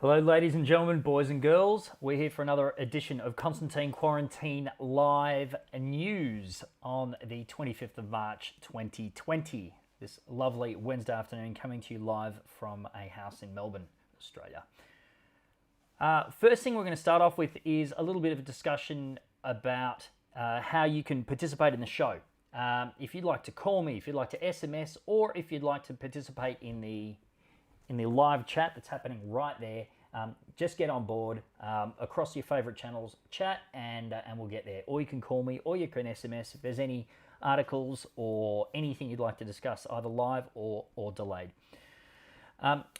Hello, ladies and gentlemen, boys and girls. We're here for another edition of Constantine Quarantine Live News on the 25th of March 2020. This lovely Wednesday afternoon, coming to you live from a house in Melbourne, Australia. First thing we're going to start off with is a little bit of a discussion about how you can participate in the show. If you'd like to call me, if you'd like to SMS, or if you'd like to participate in the live chat that's happening right there, just get on board across your favorite channels, chat, and we'll get there. Or you can call me, or you can SMS if there's any articles or anything you'd like to discuss, either live or delayed.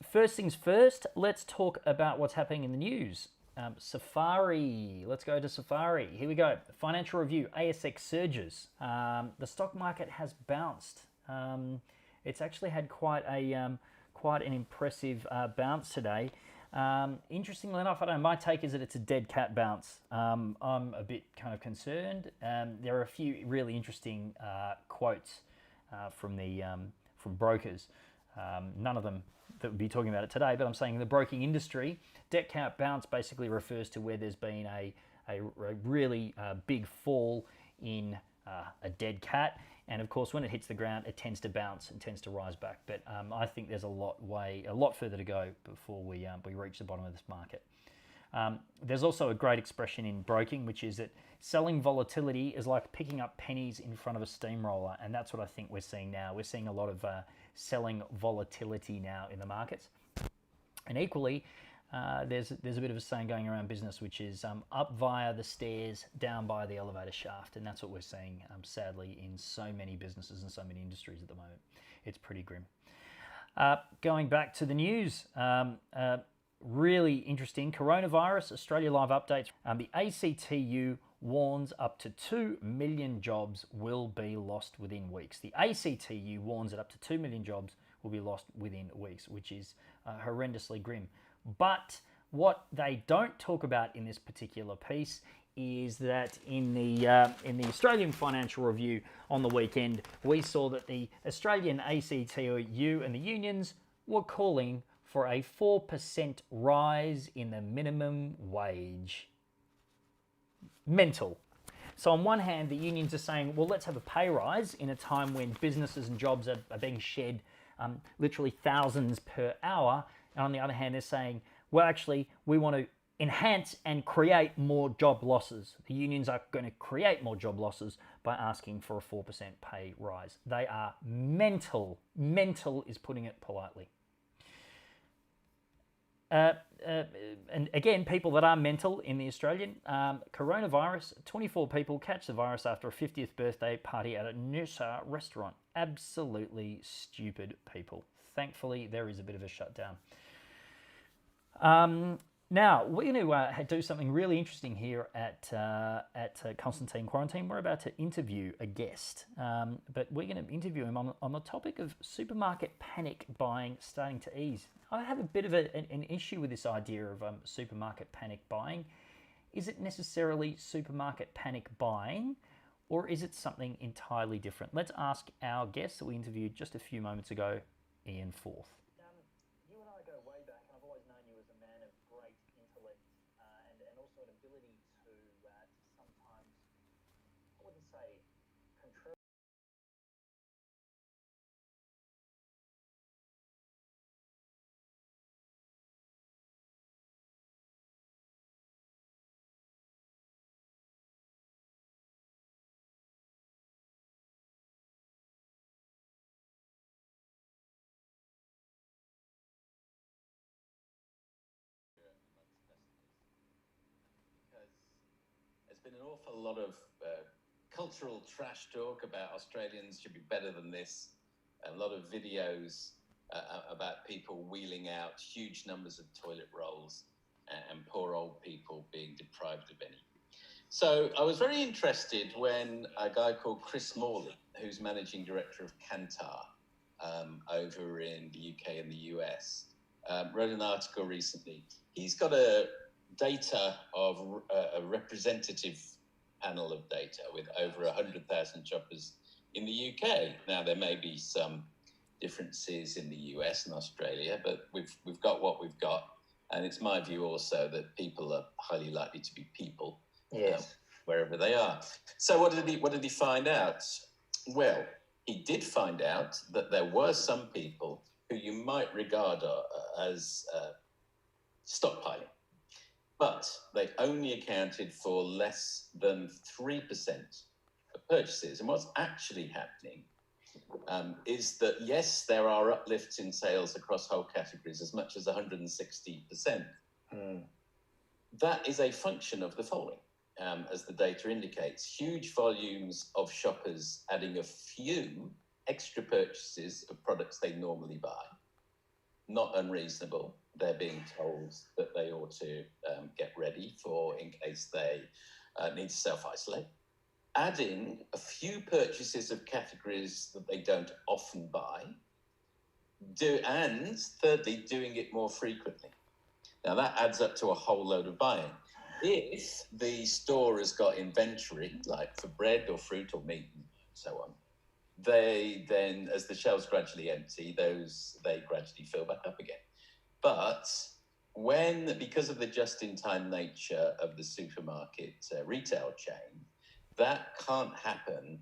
First things first, let's talk about what's happening in the news. Safari, let's go to Safari. Here we go. Financial review, ASX surges. The stock market has bounced. It's actually had quite an impressive bounce today. Interestingly enough, I don't know, my take is that it's a dead cat bounce. I'm a bit kind of concerned. There are a few really interesting quotes from brokers. None of them that would be talking about it today, but I'm saying in the broking industry, dead cat bounce basically refers to where there's been a really big fall in a dead cat. And of course, when it hits the ground, it tends to bounce and tends to rise back. But I think there's a lot further to go before we reach the bottom of this market. There's also a great expression in broking, which is that selling volatility is like picking up pennies in front of a steamroller, and that's what I think we're seeing now. We're seeing a lot of selling volatility now in the markets, and equally, there's a bit of a saying going around business, which is up via the stairs, down by the elevator shaft, and that's what we're seeing, sadly, in so many businesses and so many industries at the moment. It's pretty grim. Going back to the news, really interesting. Coronavirus, Australia Live updates. The ACTU warns up to 2 million jobs will be lost within weeks. The ACTU warns that up to 2 million jobs will be lost within weeks, which is horrendously grim. But what they don't talk about in this particular piece is that in the Australian Financial Review on the weekend, we saw that the Australian ACTU and the unions were calling for a 4% rise in the minimum wage. Mental. So on one hand, the unions are saying, well, let's have a pay rise in a time when businesses and jobs are being shed literally thousands per hour. And on the other hand, they're saying, well, actually, we want to enhance and create more job losses. The unions are going to create more job losses by asking for a 4% pay rise. They are mental. Mental is putting it politely. And again, people that are mental in the Australian coronavirus, 24 people catch the virus after a 50th birthday party at a Noosa restaurant. Absolutely stupid people. Thankfully, there is a bit of a shutdown. Now, we're going to do something really interesting here at Constantine Quarantine. We're about to interview a guest, but we're going to interview him on the topic of supermarket panic buying starting to ease. I have a bit of an issue with this idea of supermarket panic buying. Is it necessarily supermarket panic buying, or is it something entirely different? Let's ask our guest that we interviewed just a few moments ago, Ian Forth. You and I go way back, and I've always known you as a man of great intellect and also an ability to sometimes, I wouldn't say control. There's been an awful lot of cultural trash talk about Australians should be better than this. A lot of videos about people wheeling out huge numbers of toilet rolls and poor old people being deprived of any. So I was very interested when a guy called Chris Morley, who's managing director of Kantar over in the UK and the US, wrote an article recently. He's got a data of a representative panel of data with over 100,000 shoppers in the UK. Now, there may be some differences in the US and Australia, but we've got what we've got. And it's my view also that people are highly likely to be people, Yes. wherever they are. So what did he find out? Well, he did find out that there were some people who you might regard as stockpiling, but they only accounted for less than 3% of purchases. And what's actually happening is that, yes, there are uplifts in sales across whole categories as much as 160%. That is a function of the following, as the data indicates. Huge volumes of shoppers adding a few extra purchases of products they normally buy. Not unreasonable. They're being told that they ought to get ready for in case they need to self-isolate. Adding a few purchases of categories that they don't often buy, and thirdly, doing it more frequently. Now that adds up to a whole load of buying. If the store has got inventory, like for bread or fruit or meat and so on, they then, as the shelves gradually empty, they gradually fill back up again. But because of the just-in-time nature of the supermarket retail chain, that can't happen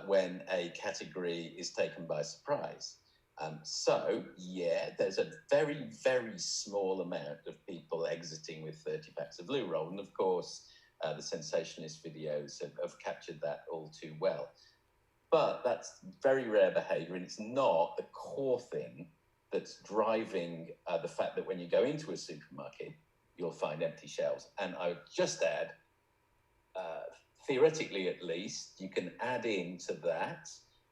when a category is taken by surprise. So, there's a very, very small amount of people exiting with 30 packs of loo roll. And of course, the sensationalist videos have captured that all too well. But that's very rare behavior, and it's not the core thing that's driving the fact that when you go into a supermarket, you'll find empty shelves. And I would just add, theoretically at least, you can add into that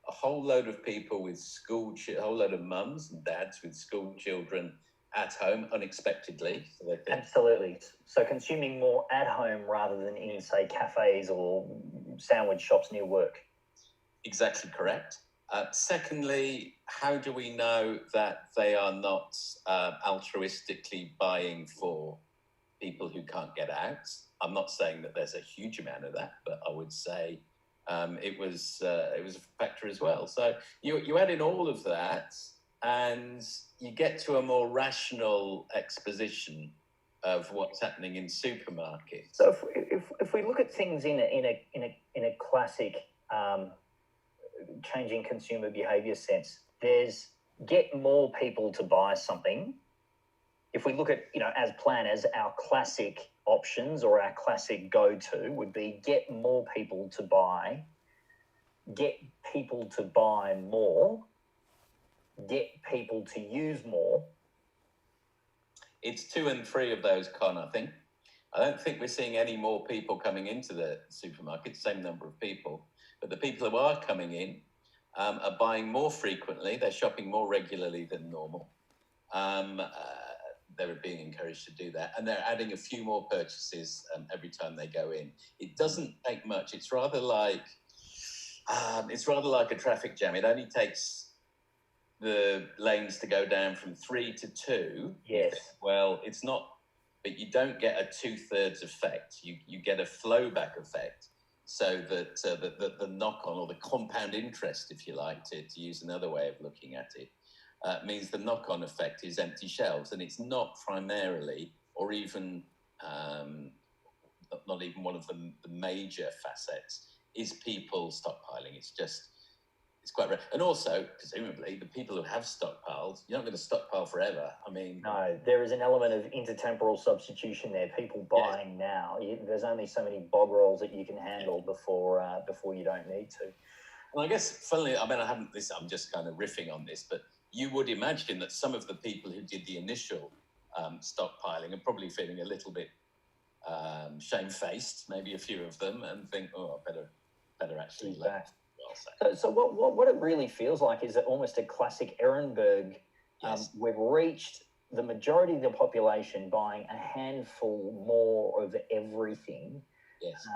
a whole load of people with a whole load of mums and dads with school children at home unexpectedly. So Absolutely. So consuming more at home rather than in, say, cafes or sandwich shops near work. Exactly correct. Secondly, how do we know that they are not altruistically buying for people who can't get out? I'm not saying that there's a huge amount of that, but I would say it was a factor as well. So you add in all of that, and you get to a more rational exposition of what's happening in supermarkets. So if we look at things in a classic changing consumer behavior sense, there's get more people to buy something. If we look at, as planners, our classic options or our classic go-to would be get more people to buy, get people to buy more, get people to use more. It's 2 and 3 of those, Con, I think. I don't think we're seeing any more people coming into the supermarket, same number of people. But the people who are coming in are buying more frequently. They're shopping more regularly than normal. They're being encouraged to do that. And they're adding a few more purchases every time they go in. It doesn't take much. It's rather like a traffic jam. It only takes the lanes to go down from 3 to 2. Yes. Well, it's not, but you don't get a 2/3 effect. You get a flow back effect. So that the knock-on or the compound interest, if you like, to use another way of looking at it, means the knock-on effect is empty shelves, and it's not primarily, or even not even one of the major facets, is people stockpiling. It's quite rare. And also, presumably, the people who have stockpiled, you're not going to stockpile forever. I mean... No, there is an element of intertemporal substitution there. People buying now. There's only so many bog rolls that you can handle before you don't need to. Well, I guess, funnily, I'm just kind of riffing on this, but you would imagine that some of the people who did the initial stockpiling are probably feeling a little bit shamefaced, maybe a few of them, and think, I better actually let So what it really feels like is almost a classic Ehrenberg. Yes. We've reached the majority of the population buying a handful more of everything. Yes.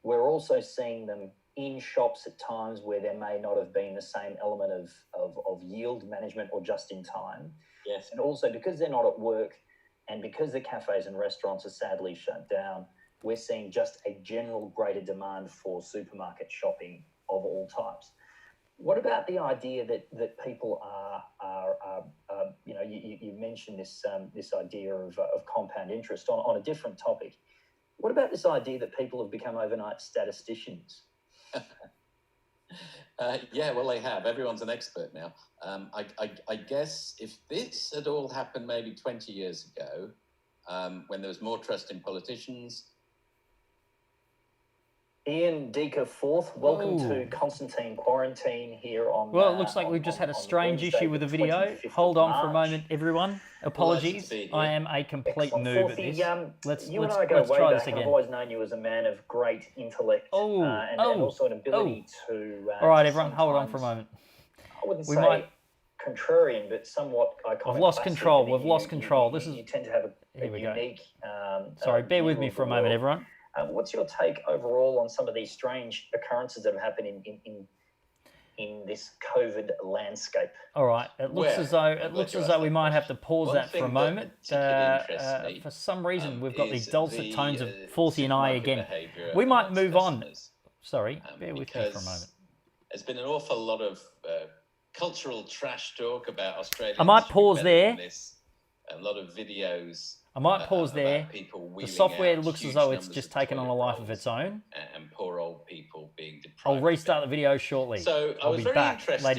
We're also seeing them in shops at times where there may not have been the same element of yield management or just in time. Yes. And also because they're not at work and because the cafes and restaurants are sadly shut down, we're seeing just a general greater demand for supermarket shopping of all types. What about the idea that people are you mentioned this idea of compound interest on a different topic. What about this idea that people have become overnight statisticians? Yeah, well, they have. Everyone's an expert now. I guess if this had all happened maybe 20 years ago, when there was more trust in politicians. Ian Deeker Fourth, welcome to Constantine Quarantine here on. Well, it looks like we've just had a strange issue with the video. Hold on for a moment, everyone. Apologies. I am a complete noob at this. Let's try this again. I've always known you as a man of great intellect and also an ability to. All right, everyone, hold on for a moment. I wouldn't say contrarian, but somewhat iconic. We've lost control. We've lost control. You tend to have a unique. Sorry, bear with me for a moment, everyone. What's your take overall on some of these strange occurrences that have happened in this COVID landscape? All right, it looks as though we might have to pause that for a moment. For some reason, we've got these dulcet tones of Forthy and I again. We might move on. Sorry, bear with me for a moment. There's been an awful lot of cultural trash talk about Australia. I might pause there. A lot of videos. I might pause there. The software looks as though it's just taken on a life of its own. And poor old people being deprived. I'll restart the video shortly. So I was I'll be very back interested. later.